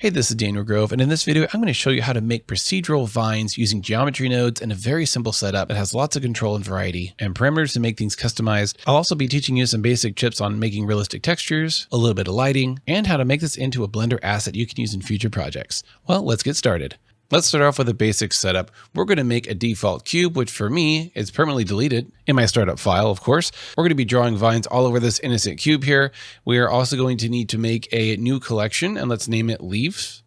Hey, this is Daniel Grove, and in this video, I'm going to show you how to make procedural vines using geometry nodes and a very simple setup that has lots of control and variety and parameters to make things customized. I'll also be teaching you some basic tips on making realistic textures, a little bit of lighting, and how to make this into a Blender asset you can use in future projects. Well, let's get started. Let's start off with a basic setup. We're going to make a default cube, which for me is permanently deleted in my startup file, of course. We're going to be drawing vines all over this innocent cube here. We are also going to need to make a new collection, and let's name it leaves.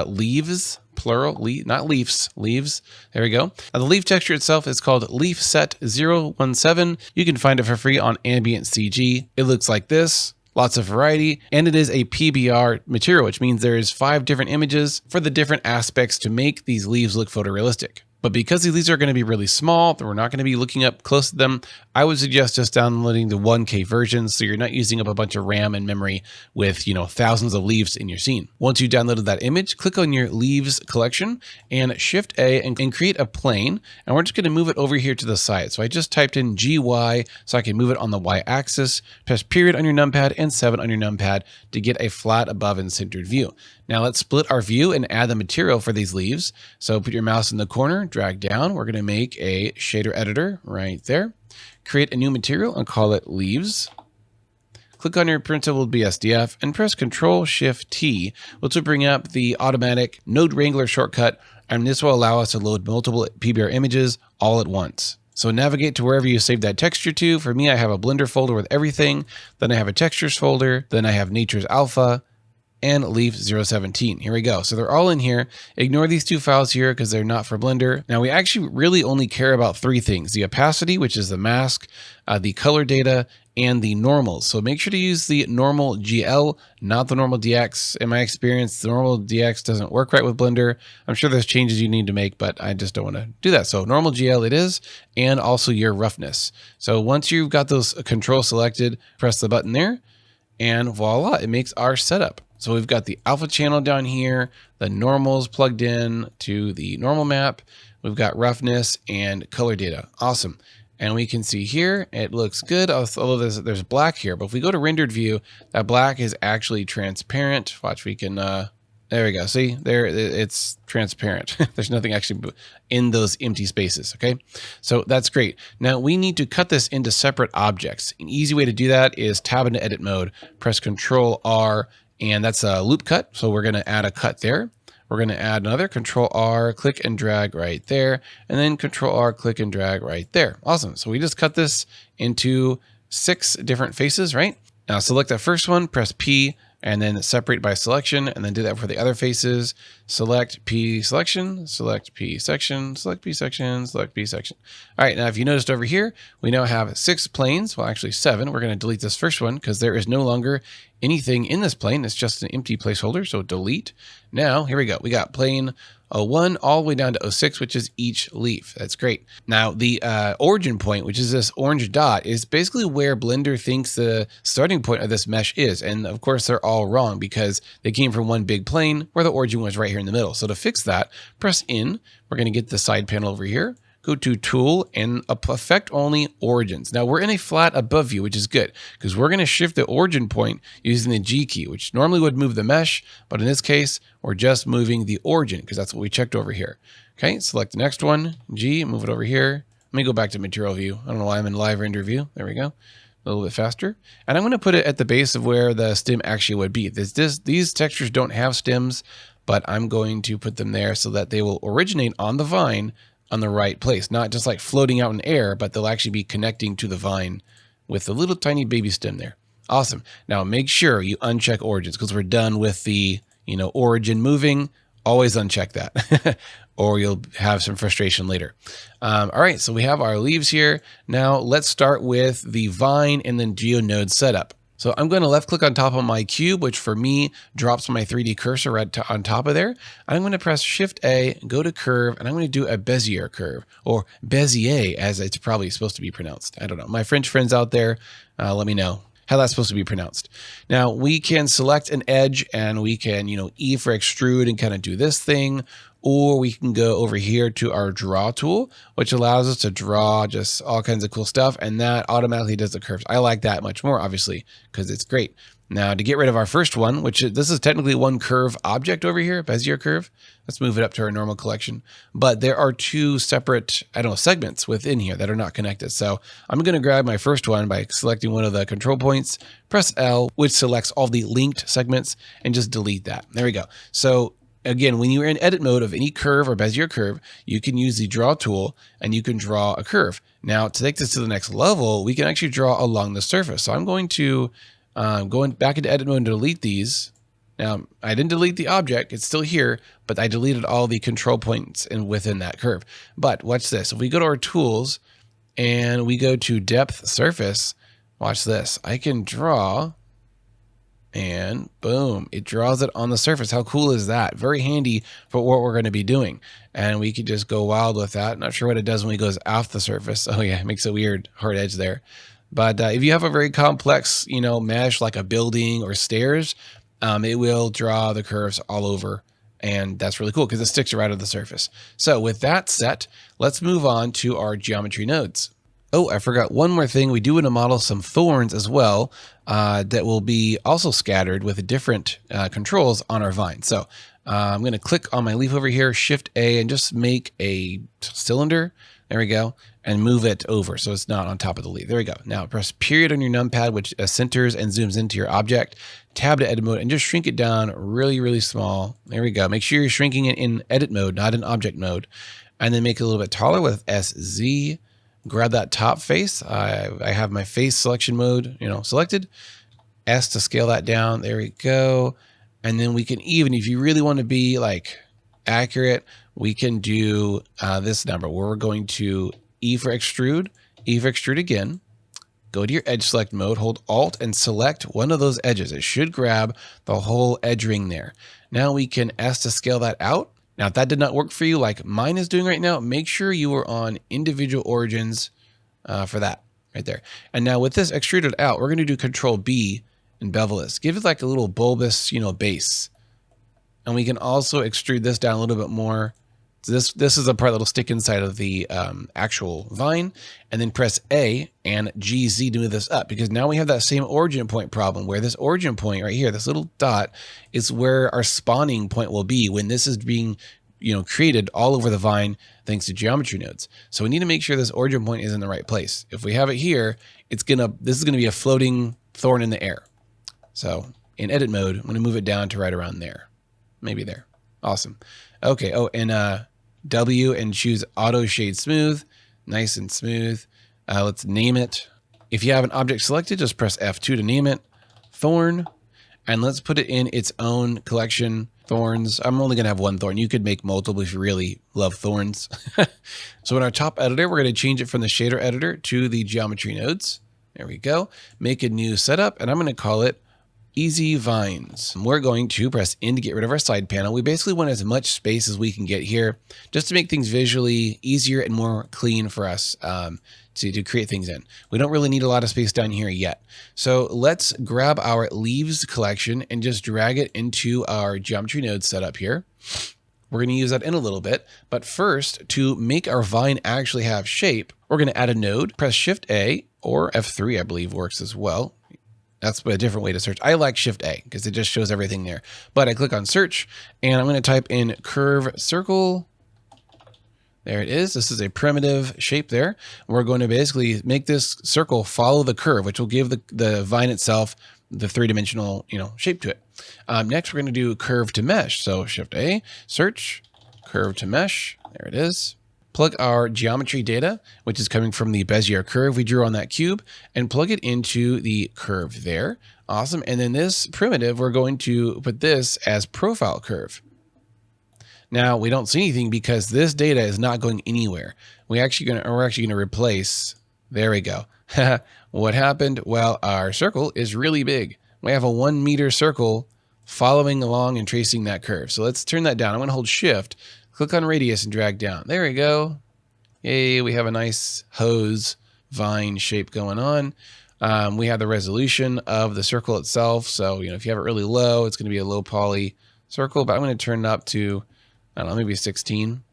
Leaves, plural, not leaves, leaves. There we go. Now, the leaf texture itself is called Leaf Set 017. You can find it for free on Ambient CG. It looks like this. Lots of variety, and it is a PBR material, which means there's 5 different images for the different aspects to make these leaves look photorealistic. But because these are going to be really small, we're not going to be looking up close to them, I would suggest just downloading the 1K version so you're not using up a bunch of RAM and memory with, thousands of leaves in your scene. Once you downloaded that image, click on your leaves collection and Shift A and create a plane. And we're just going to move it over here to the side. So I just typed in GY so I can move it on the Y axis. Press period on your numpad and 7 on your numpad to get a flat above and centered view. Now let's split our view and add the material for these leaves. So put your mouse in the corner, drag down. We're going to make a shader editor right there. Create a new material and call it leaves. Click on your printable BSDF and press Ctrl-Shift-T, which will bring up the automatic Node Wrangler shortcut, and this will allow us to load multiple PBR images all at once. So navigate to wherever you saved that texture to. For me, I have a Blender folder with everything. Then I have a textures folder. Then I have Nature's Alpha and Leaf 017. Here we go. So they're all in here. Ignore these 2 files here because they're not for Blender. Now we actually really only care about 3 things: the opacity, which is the mask, the color data, and the normals. So make sure to use the normal GL, not the normal DX. In my experience, the normal DX doesn't work right with Blender. I'm sure there's changes you need to make, but I just don't want to do that. So normal GL it is, and also your roughness. So once you've got those controls selected, press the button there, and voila, it makes our setup. So we've got the alpha channel down here, the normals plugged in to the normal map. We've got roughness and color data. Awesome. And we can see here, it looks good, although there's black here. But if we go to rendered view, that black is actually transparent. Watch, we can, there we go. See, there, it's transparent. There's nothing actually in those empty spaces, okay? So that's great. Now we need to cut this into separate objects. An easy way to do that is tab into edit mode, press Control R, and that's a loop cut. So we're going to add a cut there. We're going to add another Control R, click and drag right there, and then Control R, click and drag right there. Awesome. So we just cut this into 6 different faces, right? Now select that first one, press P, and then separate by selection, and then do that for the other faces. Select P selection, select P section, select P section, select P section. All right, now if you noticed over here, we now have 6 planes, well actually 7. We're going to delete this first one because there is no longer anything in this plane. It's just an empty placeholder, so delete. Now, here we go. We got plane 01 all the way down to 06, which is each leaf. That's great. Now, the origin point, which is this orange dot, is basically where Blender thinks the starting point of this mesh is. And of course, they're all wrong because they came from one big plane where the origin was right here in the middle. So to fix that, press in. We're going to get the side panel over here. Go to Tool and Affect Only Origins. Now we're in a flat above view, which is good because we're going to shift the origin point using the G key, which normally would move the mesh, but in this case, we're just moving the origin because that's what we checked over here. Okay, select the next one, G, move it over here. Let me go back to material view. I don't know why I'm in live render view. There we go. A little bit faster. And I'm going to put it at the base of where the stem actually would be. These textures don't have stems, but I'm going to put them there so that they will originate on the vine on the right place, not just like floating out in air, but they'll actually be connecting to the vine with a little tiny baby stem there. Awesome. Now make sure you uncheck origins because we're done with the, origin moving. Always uncheck that or you'll have some frustration later. All right, so we have our leaves here. Now let's start with the vine and then GeoNode setup. So I'm going to left click on top of my cube, which for me drops my 3D cursor right on top of there. I'm going to press Shift A, go to curve, and I'm going to do a Bezier curve, or Bezier as it's probably supposed to be pronounced. I don't know. My French friends out there, let me know how that's supposed to be pronounced. Now we can select an edge and we can, E for extrude and kind of do this thing. Or we can go over here to our draw tool, which allows us to draw just all kinds of cool stuff. And that automatically does the curves. I like that much more, obviously, because it's great. Now to get rid of our first one, which this is technically one curve object over here, Bezier curve. Let's move it up to our normal collection. But there are two separate, segments within here that are not connected. So I'm going to grab my first one by selecting one of the control points, press L, which selects all the linked segments, and just delete that. There we go. So again, when you're in edit mode of any curve or Bezier curve, you can use the draw tool and you can draw a curve. Now to take this to the next level, we can actually draw along the surface. So I'm going to going back into edit mode and delete these. Now I didn't delete the object, it's still here, but I deleted all the control points within that curve. But watch this, if we go to our tools and we go to depth surface, watch this, I can draw and boom, it draws it on the surface. How cool is that? Very handy for what we're going to be doing. And we could just go wild with that. Not sure what it does when it goes off the surface. Oh yeah, it makes a weird hard edge there. But if you have a very complex, mesh like a building or stairs, it will draw the curves all over. And that's really cool because it sticks right to the surface. So with that set, let's move on to our geometry nodes. Oh, I forgot one more thing. We do want to model some thorns as well that will be also scattered with different controls on our vine. So I'm going to click on my leaf over here, Shift A, and just make a cylinder. There we go. And move it over so it's not on top of the leaf. There we go. Now press period on your numpad, which centers and zooms into your object. Tab to edit mode and just shrink it down really, really small. There we go. Make sure you're shrinking it in edit mode, not in object mode. And then make it a little bit taller with SZ. Grab that top face. I have my face selection mode, selected. S to scale that down. There we go. And then we can even, if you really want to be like accurate, we can do this number where we're going to E for extrude again, go to your edge select mode, hold Alt and select one of those edges. It should grab the whole edge ring there. Now we can S to scale that out. Now, if that did not work for you like mine is doing right now, make sure you are on individual origins for that right there. And now with this extruded out, we're going to do Control B and bevel this. Give it like a little bulbous, base. And we can also extrude this down a little bit more. So this is a part that'll stick inside of the actual vine, and then press A and GZ to move this up, because now we have that same origin point problem where this origin point right here, this little dot, is where our spawning point will be when this is being created all over the vine thanks to geometry nodes. So we need to make sure this origin point is in the right place. If we have it here, this is gonna be a floating thorn in the air. So in edit mode, I'm gonna move it down to right around there, maybe there. Awesome. Okay. Oh, and W and choose auto shade smooth, nice and smooth. Let's name it. If you have an object selected, just press F2 to name it, Thorn, and let's put it in its own collection, thorns. I'm only gonna have one thorn. You could make multiple if you really love thorns. So in our top editor, we're gonna change it from the shader editor to the geometry nodes. There we go. Make a new setup, and I'm gonna call it Easy Vines. We're going to press N to get rid of our side panel. We basically want as much space as we can get here just to make things visually easier and more clean for us to create things in. We don't really need a lot of space down here yet. So let's grab our leaves collection and just drag it into our geometry node setup here. We're going to use that in a little bit, but first, to make our vine actually have shape, we're going to add a node, press Shift A, or F3 I believe works as well. That's a different way to search. I like Shift A because it just shows everything there. But I click on search and I'm going to type in curve circle. There it is. This is a primitive shape there. We're going to basically make this circle follow the curve, which will give the vine itself the three-dimensional shape to it. Next, we're going to do curve to mesh. So Shift A, search, curve to mesh. There it is. Plug our geometry data, which is coming from the Bezier curve we drew on that cube, and plug it into the curve there. Awesome. And then this primitive, we're going to put this as profile curve. Now we don't see anything because this data is not going anywhere. We're actually going to replace. There we go. What happened? Well, our circle is really big. We have a 1 meter circle following along and tracing that curve. So let's turn that down. I'm going to hold Shift. Click on radius and drag down. There we go. Yay, we have a nice hose vine shape going on. We have the resolution of the circle itself. So, if you have it really low, it's going to be a low poly circle, but I'm going to turn it up to, I don't know, maybe 16.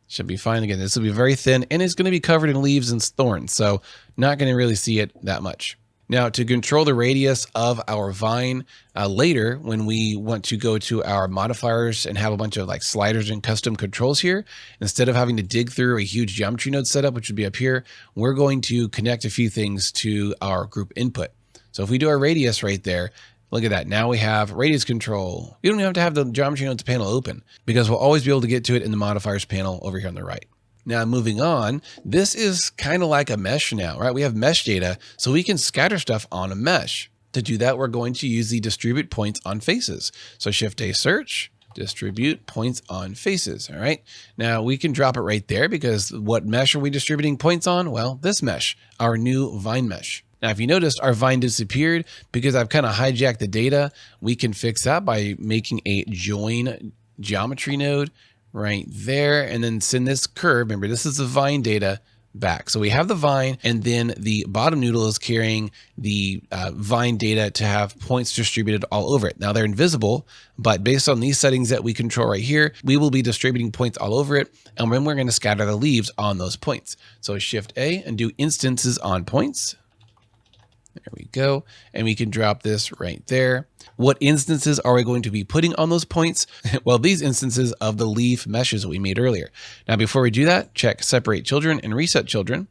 Should be fine. Again, this will be very thin and it's going to be covered in leaves and thorns. So not going to really see it that much. Now, to control the radius of our vine later, when we want to go to our modifiers and have a bunch of like sliders and custom controls here, instead of having to dig through a huge geometry node setup, which would be up here, we're going to connect a few things to our group input. So if we do our radius right there, look at that. Now we have radius control. We don't even have to have the geometry nodes panel open because we'll always be able to get to it in the modifiers panel over here on the right. Now moving on, this is kind of like a mesh now, right? We have mesh data, so we can scatter stuff on a mesh. To do that, we're going to use the distribute points on faces. So Shift A search, distribute points on faces, all right? Now we can drop it right there because what mesh are we distributing points on? Well, this mesh, our new vine mesh. Now, if you noticed, our vine disappeared because I've kind of hijacked the data. We can fix that by making a join geometry node right there, and then send this curve, remember this is the vine data, back. So we have the vine, and then the bottom noodle is carrying the vine data to have points distributed all over it. Now they're invisible, but based on these settings that we control right here, we will be distributing points all over it, and then we're going to scatter the leaves on those points. So Shift A and do instances on points. There we go. And we can drop this right there. What instances are we going to be putting on those points? Well, these instances of the leaf meshes that we made earlier. Now, before we do that, check separate children and reset children,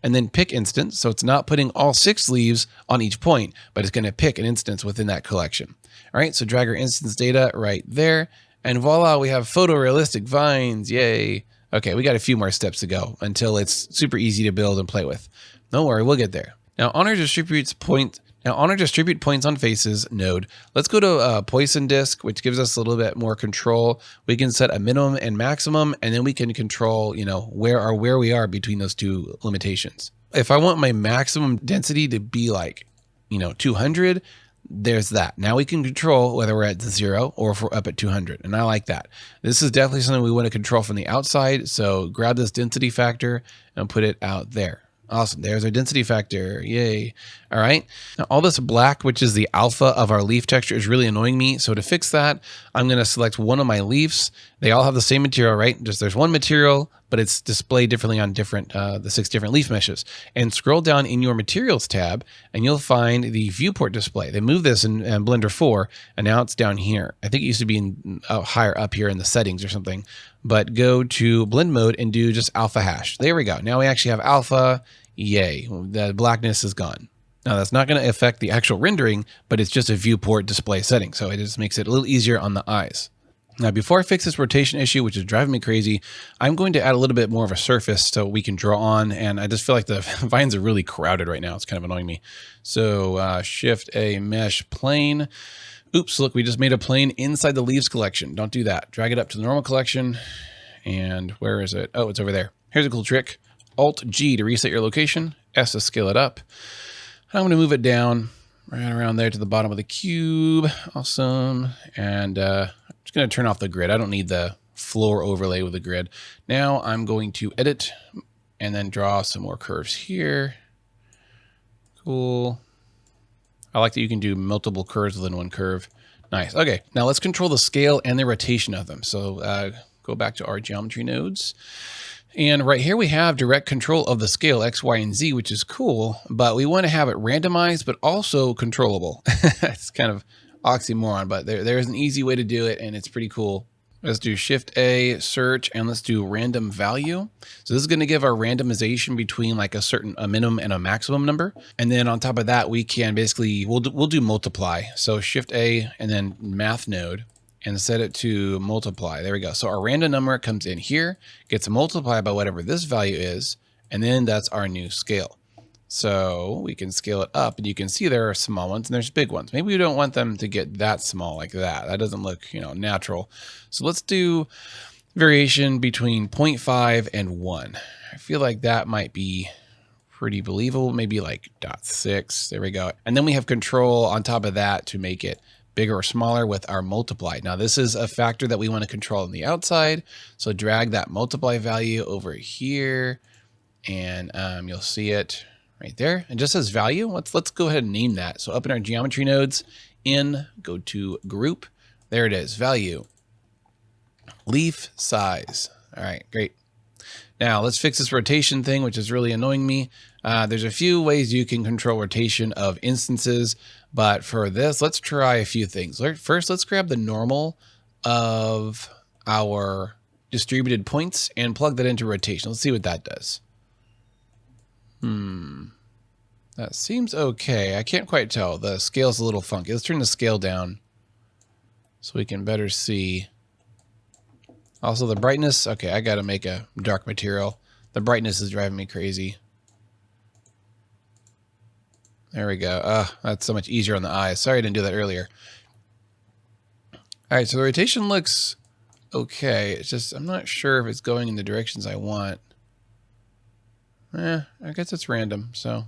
and then pick instance. So it's not putting all 6 leaves on each point, but it's going to pick an instance within that collection. All right, so drag our instance data right there, and voila, we have photorealistic vines. Yay. Okay, we got a few more steps to go until it's super easy to build and play with. Don't worry, we'll get there. Now on our distribute points on faces node, let's go to Poisson disk, which gives us a little bit more control. We can set a minimum and maximum, and then we can control, where we are between those two limitations. If I want my maximum density to be like, 200, there's that. Now we can control whether we're at 0 or if we're up at 200, and I like that. This is definitely something we want to control from the outside. So grab this density factor and put it out there. Awesome. There's our density factor. Yay. All right. Now all this black, which is the alpha of our leaf texture, is really annoying me. So to fix that, I'm going to select one of my leaves. They all have the same material, right? Just there's one material, but it's displayed differently on the 6 different leaf meshes. And scroll down in your materials tab, and you'll find the viewport display. They moved this in Blender 4, and now it's down here. I think it used to be higher up here in the settings or something. But go to blend mode and do just alpha hash. There we go. Now we actually have alpha. Yay. The blackness is gone. Now that's not going to affect the actual rendering, but it's just a viewport display setting. So it just makes it a little easier on the eyes. Now, before I fix this rotation issue, which is driving me crazy, I'm going to add a little bit more of a surface so we can draw on. And I just feel like the vines are really crowded right now. It's kind of annoying me. So Shift A mesh plane. Oops, look, we just made a plane inside the leaves collection. Don't do that. Drag it up to the normal collection. And where is it? Oh, it's over there. Here's a cool trick. Alt G to reset your location. S to scale it up. I'm going to move it down right around there to the bottom of the cube. Awesome. And I'm just going to turn off the grid. I don't need the floor overlay with the grid. Now I'm going to edit and then draw some more curves here. Cool. I like that you can do multiple curves within one curve. Nice. Okay, now let's control the scale and the rotation of them. So go back to our geometry nodes. And right here we have direct control of the scale X, Y, and Z, which is cool, but we want to have it randomized, but also controllable. It's kind of oxymoron, but there's an easy way to do it, and it's pretty cool. Let's do Shift A, search, and let's do random value. So this is going to give our randomization between like a minimum and a maximum number. And then on top of that, we can basically, we'll do multiply. So Shift A and then math node and set it to multiply. There we go. So our random number comes in here, gets multiplied by whatever this value is, and then that's our new scale. So we can scale it up, and you can see there are small ones and there's big ones. Maybe we don't want them to get that small like that. That doesn't look, natural. So let's do variation between 0.5 and 1. I feel like that might be pretty believable. Maybe like 0.6. There we go. And then we have control on top of that to make it bigger or smaller with our multiply. Now this is a factor that we want to control on the outside. So drag that multiply value over here, and you'll see it right there. And just as value, let's go ahead and name that. So up in our geometry nodes, go to group. There it is, value, leaf size. All right, great. Now let's fix this rotation thing, which is really annoying me. There's a few ways you can control rotation of instances, but for this, let's try a few things. First, let's grab the normal of our distributed points and plug that into rotation. Let's see what that does. That seems okay. I can't quite tell. The scale's a little funky. Let's turn the scale down so we can better see. Also the brightness. Okay, I gotta make a dark material. The brightness is driving me crazy. There we go. That's so much easier on the eyes. Sorry I didn't do that earlier. All right, so the rotation looks okay. It's just, I'm not sure if it's going in the directions I want. I guess it's random, so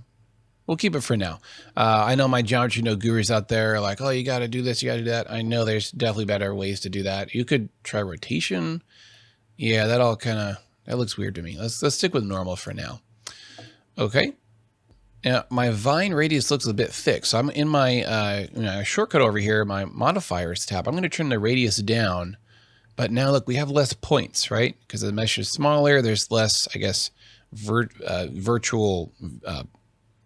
we'll keep it for now. I know my geometry node gurus out there are like, oh, you got to do this, you got to do that. I know there's definitely better ways to do that. You could try rotation. Yeah, that all kind of, that looks weird to me. Let's stick with normal for now. Okay. Now, my vine radius looks a bit thick. So I'm in my shortcut over here, my modifiers tab. I'm going to turn the radius down. But now look, we have less points, right? Because the mesh is smaller. There's less, I guess, virtual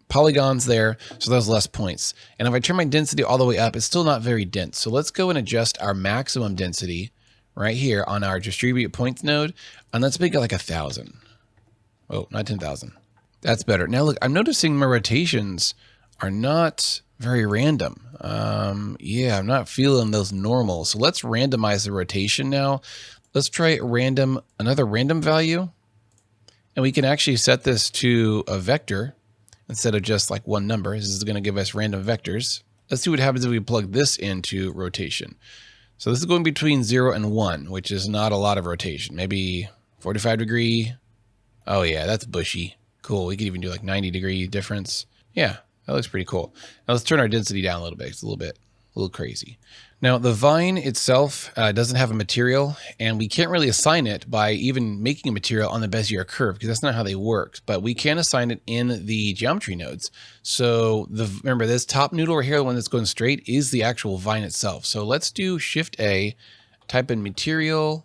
polygons there, so there's less points. And if I turn my density all the way up, it's still not very dense. So let's go and adjust our maximum density right here on our distribute points node, and let's make it like 1,000. Oh, not 10,000. That's better. Now look, I'm noticing my rotations are not very random. Yeah, I'm not feeling those normal. So let's randomize the rotation now. Let's try another random value. And we can actually set this to a vector instead of just like one number. This is going to give us random vectors. Let's see what happens if we plug this into rotation. So this is going between 0 and 1, which is not a lot of rotation. Maybe 45 degree. Oh yeah, that's bushy. Cool. We could even do like 90 degree difference. Yeah, that looks pretty cool. Now let's turn our density down a little bit. It's a little crazy. Now the vine itself doesn't have a material, and we can't really assign it by even making a material on the Bezier curve because that's not how they work, but we can assign it in the geometry nodes. So remember this top noodle right here, the one that's going straight, is the actual vine itself. So let's do Shift A, type in material,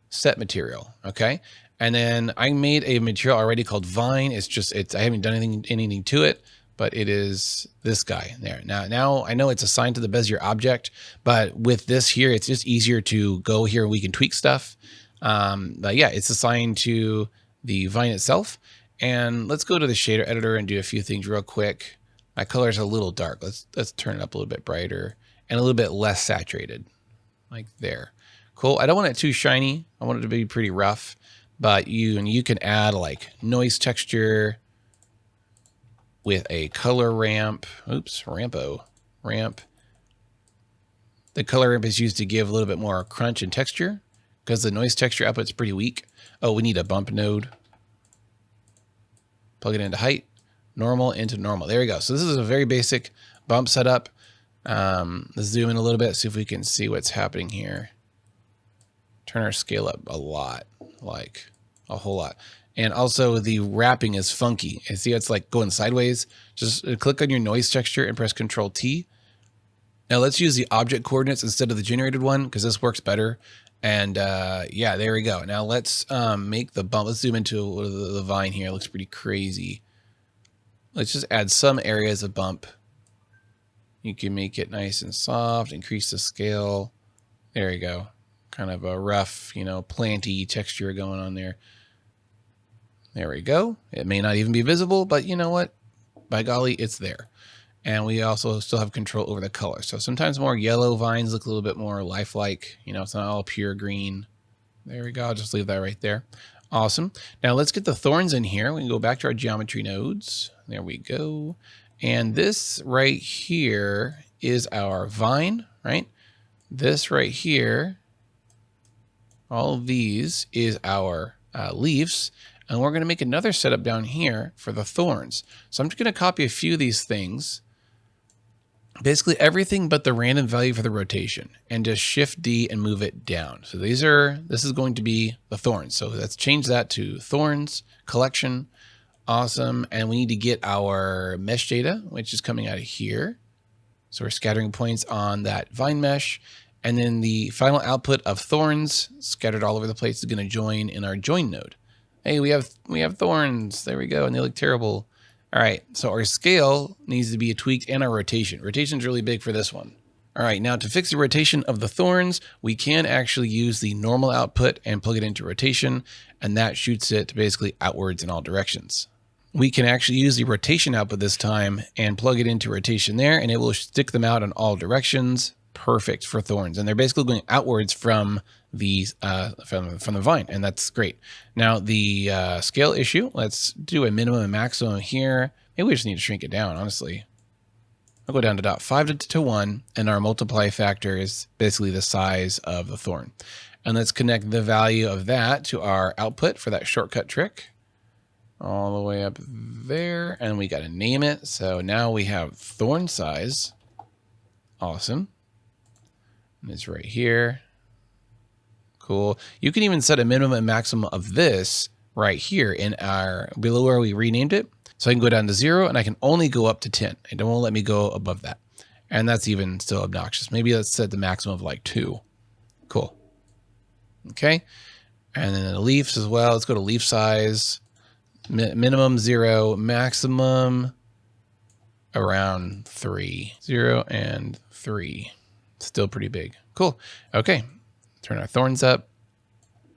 set material, okay? And then I made a material already called vine. I haven't done anything to it, but it is this guy there. Now I know it's assigned to the Bezier object, but with this here, it's just easier to go here and we can tweak stuff. But yeah, it's assigned to the vine itself. And let's go to the shader editor and do a few things real quick. My color's a little dark. Let's turn it up a little bit brighter and a little bit less saturated, like there. Cool. I don't want it too shiny. I want it to be pretty rough, but you can add like noise texture with a color ramp. Oops, ramp. The color ramp is used to give a little bit more crunch and texture because the noise texture output's pretty weak. Oh, we need a bump node. Plug it into height, normal into normal. There we go. So this is a very basic bump setup. Let's zoom in a little bit, see if we can see what's happening here. Turn our scale up a lot, like a whole lot. And also the wrapping is funky. And see, it's like going sideways. Just click on your noise texture and press Control T. Now let's use the object coordinates instead of the generated one because this works better. And yeah, there we go. Now let's make the bump. Let's zoom into the vine here. It looks pretty crazy. Let's just add some areas of bump. You can make it nice and soft, increase the scale. There you go. Kind of a rough, planty texture going on there. There we go. It may not even be visible, but you know what? By golly, it's there. And we also still have control over the color. So sometimes more yellow vines look a little bit more lifelike. It's not all pure green. There we go. I'll just leave that right there. Awesome. Now let's get the thorns in here. We can go back to our geometry nodes. There we go. And this right here is our vine, right? This right here, all of these is our leaves. And we're going to make another setup down here for the thorns. So I'm just going to copy a few of these things. Basically everything but the random value for the rotation, and just Shift D and move it down. So this is going to be the thorns. So let's change that to thorns collection. Awesome. And we need to get our mesh data, which is coming out of here. So we're scattering points on that vine mesh. And then the final output of thorns scattered all over the place is going to join in our join node. Hey, we have thorns. There we go, and they look terrible. All right, so our scale needs to be tweaked and our rotation. Rotation's really big for this one. All right, now to fix the rotation of the thorns, we can actually use the normal output and plug it into rotation, and that shoots it basically outwards in all directions. We can actually use the rotation output this time and plug it into rotation there, and it will stick them out in all directions. Perfect for thorns, and they're basically going outwards from the from the vine, and that's great. Now the scale issue, let's do a minimum and maximum here. Maybe we just need to shrink it down, honestly. I'll go down to 0.5 to 1, and our multiply factor is basically the size of the thorn. And let's connect the value of that to our output for that shortcut trick. All the way up there, and we got to name it. So now we have thorn size. Awesome. And it's right here. Cool. You can even set a minimum and maximum of this right here in our below where we renamed it. So I can go down to 0 and I can only go up to 10. It won't let me go above that. And that's even still obnoxious. Maybe let's set the maximum of like 2. Cool. Okay. And then the leaves as well. Let's go to leaf size. Minimum 0, maximum around 3. 0 and 3. Still pretty big. Cool. Okay. Turn our thorns up.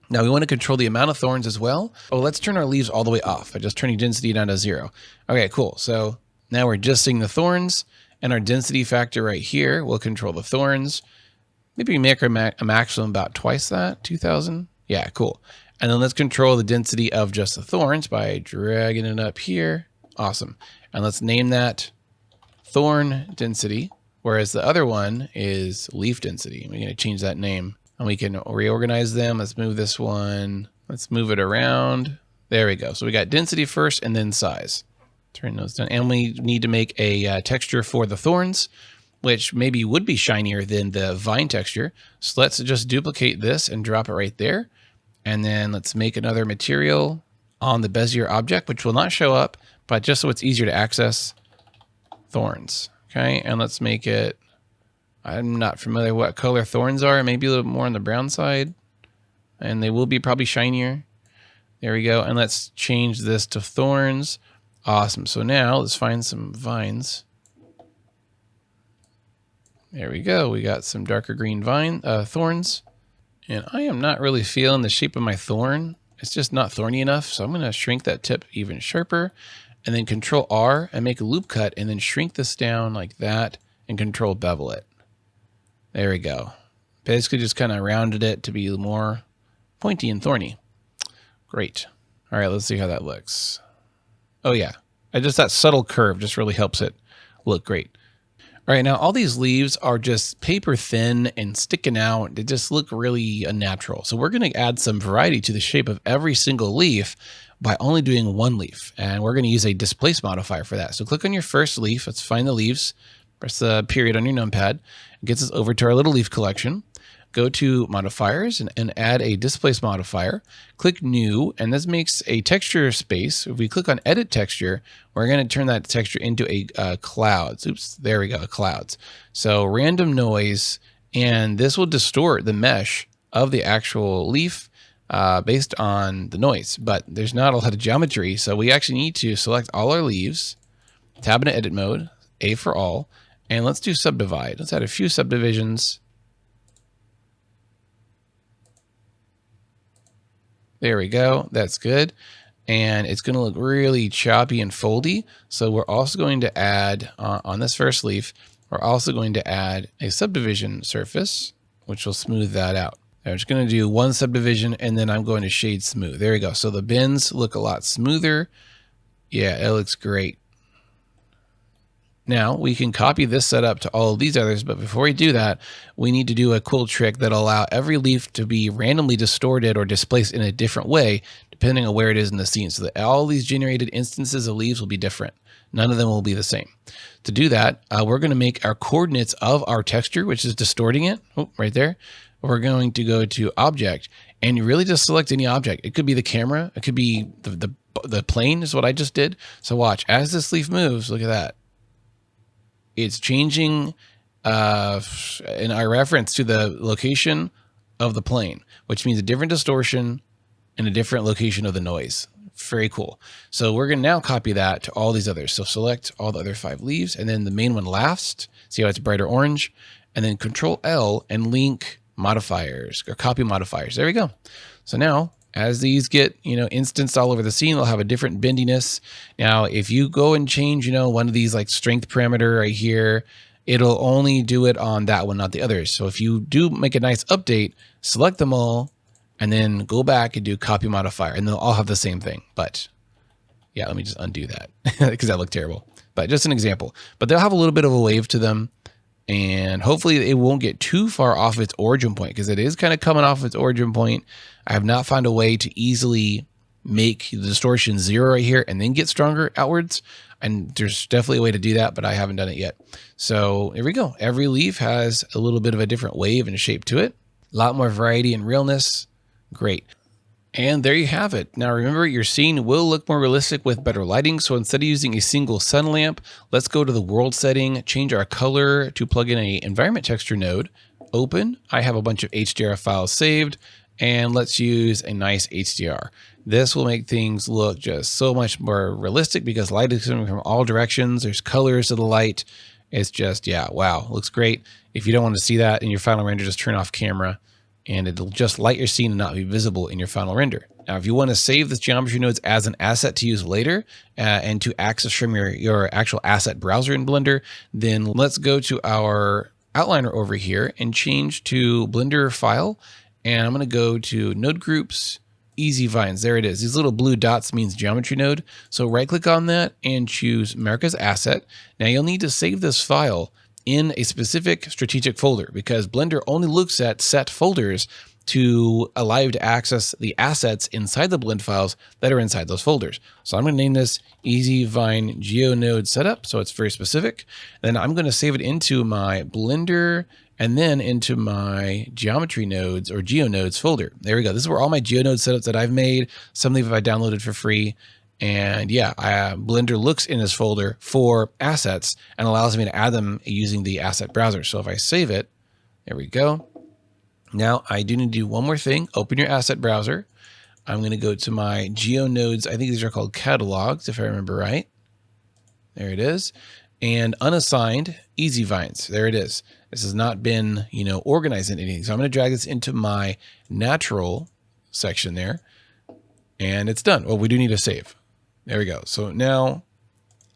Now we want to control the amount of thorns as well. Oh, let's turn our leaves all the way off by just turning density down to 0. Okay, cool. So now we're just seeing the thorns, and our density factor right here will control the thorns. Maybe we make a maximum about twice that, 2000. Yeah, cool. And then let's control the density of just the thorns by dragging it up here. Awesome. And let's name that thorn density, whereas the other one is leaf density. We're going to change that name. And we can reorganize them. Let's move this one. Let's move it around. There we go. So we got density first and then size. Turn those down. And we need to make a texture for the thorns, which maybe would be shinier than the vine texture. So let's just duplicate this and drop it right there. And then let's make another material on the Bezier object, which will not show up, but just so it's easier to access, thorns. Okay, and let's make it, I'm not familiar what color thorns are, maybe a little more on the brown side, and they will be probably shinier. There we go, and let's change this to thorns. Awesome, so now let's find some vines. There we go, we got some darker green thorns. And I am not really feeling the shape of my thorn. It's just not thorny enough, so I'm gonna shrink that tip even sharper, and then Control R and make a loop cut, and then shrink this down like that, and Control bevel it. There we go. Basically just kind of rounded it to be more pointy and thorny. Great. All right, let's see how that looks. Oh yeah, that subtle curve just really helps it look great. All right, now all these leaves are just paper thin and sticking out. They just look really unnatural. So we're gonna add some variety to the shape of every single leaf by only doing one leaf. And we're gonna use a displace modifier for that. So click on your first leaf, let's find the leaves, press the period on your numpad. It gets us over to our little leaf collection. Go to modifiers and add a displace modifier. Click new, and this makes a texture space. If we click on edit texture, we're going to turn that texture into a clouds. Oops, there we go, clouds. So random noise, and this will distort the mesh of the actual leaf based on the noise, but there's not a lot of geometry. So we actually need to select all our leaves, tab into edit mode, A for all, and let's do subdivide. Let's add a few subdivisions. There we go. That's good. And it's going to look really choppy and foldy. So we're also going to add on this first leaf, we're also going to add a subdivision surface, which will smooth that out. I'm just going to do one subdivision and then I'm going to shade smooth. There we go. So the bends look a lot smoother. Yeah, it looks great. Now we can copy this setup to all of these others, but before we do that, we need to do a cool trick that'll allow every leaf to be randomly distorted or displaced in a different way, depending on where it is in the scene, so that all these generated instances of leaves will be different. None of them will be the same. To do that, we're going to make our coordinates of our texture, which is distorting it, right there. We're going to go to object, and you really just select any object. It could be the camera, it could be the plane is what I just did. So watch, as this leaf moves, look at that. It's changing in our reference to the location of the plane, which means a different distortion in a different location of the noise. Very cool. So we're going to now copy that to all these others. So select all the other 5 leaves and then the main one last. See how it's brighter orange? And then Control L and link modifiers or copy modifiers. There we go. So now as these get, instanced all over the scene, they'll have a different bendiness. Now, if you go and change, one of these like strength parameter right here, it'll only do it on that one, not the others. So if you do make a nice update, select them all and then go back and do copy modifier and they'll all have the same thing. But yeah, let me just undo that because that looked terrible, but just an example, but they'll have a little bit of a wave to them. And hopefully it won't get too far off its origin point because it is kind of coming off its origin point. I have not found a way to easily make the distortion 0 right here and then get stronger outwards. And there's definitely a way to do that, but I haven't done it yet. So here we go. Every leaf has a little bit of a different wave and shape to it. A lot more variety and realness. Great. And there you have it. Now remember, your scene will look more realistic with better lighting. So instead of using a single sun lamp, let's go to the world setting, change our color to plug in a environment texture node, open. I have a bunch of HDR files saved, and let's use a nice HDR. This will make things look just so much more realistic because light is coming from all directions. There's colors to the light. It's just, yeah, wow, looks great. If you don't want to see that in your final render, just turn off camera and it'll just light your scene and not be visible in your final render. Now, if you want to save this geometry nodes as an asset to use later and to access from your actual asset browser in Blender, then let's go to our outliner over here and change to Blender file. And I'm going to go to node groups, easy vines. There it is. These little blue dots means geometry node. So right click on that and choose America's asset. Now you'll need to save this file in a specific strategic folder because Blender only looks at set folders to allow you to access the assets inside the blend files that are inside those folders. So I'm going to name this Easy Vine GeoNode Setup. So it's very specific. Then I'm going to save it into my Blender and then into my geometry nodes or GeoNodes folder. There we go. This is where all my GeoNode setups that I've made, some of them I downloaded for free. And yeah, Blender looks in this folder for assets and allows me to add them using the asset browser. So if I save it, there we go. Now I do need to do one more thing. Open your asset browser. I'm going to go to my GeoNodes. I think these are called catalogs, if I remember right. There it is. And unassigned easy vines. There it is. This has not been, organized in anything. So I'm going to drag this into my natural section there. And it's done. Well, we do need to save. There we go. So now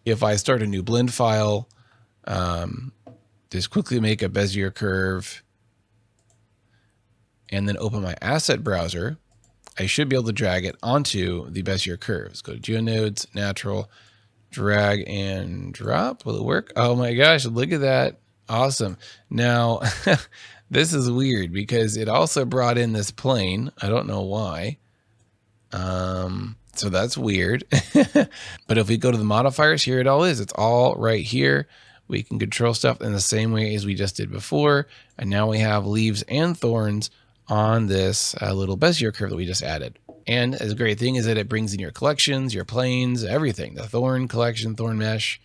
if I start a new blend file, just quickly make a Bezier curve and then open my asset browser, I should be able to drag it onto the Bezier curve. Let's go to GeoNodes, natural, drag and drop. Will it work? Oh my gosh, look at that. Awesome. Now, this is weird because it also brought in this plane. I don't know why. So that's weird. But if we go to the modifiers, here it all is. It's all right here. We can control stuff in the same way as we just did before. And now we have leaves and thorns on this little Bezier curve that we just added. And a great thing is that it brings in your collections, your planes, everything. The Thorn collection, Thorn mesh,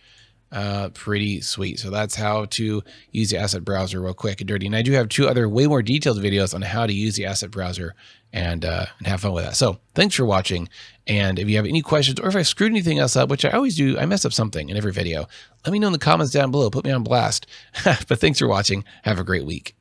pretty sweet. So that's how to use the asset browser real quick and dirty. And I do have 2 other way more detailed videos on how to use the asset browser and have fun with that. So thanks for watching. And if you have any questions or if I screwed anything else up, which I always do, I mess up something in every video, let me know in the comments down below. Put me on blast. But thanks for watching. Have a great week.